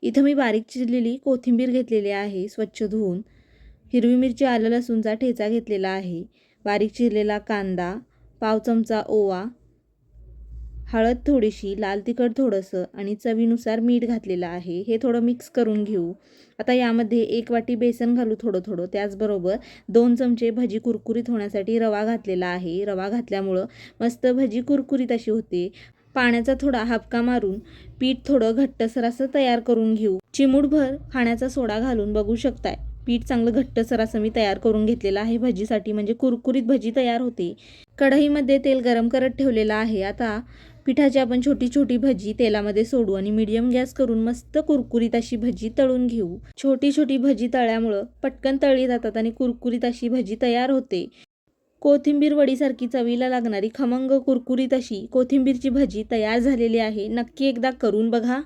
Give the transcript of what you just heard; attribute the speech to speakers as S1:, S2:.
S1: इथं मी बारीक चिरलेली कोथिंबीर घेतलेली आहे स्वच्छ धुवून. हिरवी मिरची, आलं लसूणचा ठेचा घेतलेला आहे. बारीक चिरलेला कांदा, पाव चमचा ओवा, हळद थोडीशी, लाल तिखट थोडंसं आणि चवीनुसार मीठ घातलेलं आहे. हे थोडं मिक्स करून घेऊ. आता यामध्ये 1 वाटी बेसन घालू थोडं थोडं. त्याचबरोबर 2 चमचे भजी कुरकुरीत होण्यासाठी रवा घातलेला आहे. रवा घातल्यामुळं मस्त भजी कुरकुरीत अशी होते. पाण्याचा थोडा हापका मारून पीठ थोडं घट्टसर असं तयार करून घेऊ. चिमूटभर खाण्याचा सोडा घालून बघू शकताय. पीठ चांगलं घट्टसर असं मी तयार करून घेतलेलं आहे भजीसाठी, म्हणजे कुरकुरीत भजी तयार होते. कढईमध्ये तेल गरम करत ठेवलेलं आहे. आता पिठाची आपण छोटी छोटी भजी तेलामध्ये सोडू आणि मीडियम गॅस करून मस्त कुरकुरीत अशी भजी तळून घेऊ. छोटी छोटी भजी तळल्यामुळं पटकन तळली जातात आणि कुरकुरीत अशी भजी तयार होते. कोथिंबीर वडीसारखी चवीला लागणारी खमंग कुरकुरीत अशी कोथिंबीरची भजी तयार झालेली आहे. नक्की एकदा करून बघा.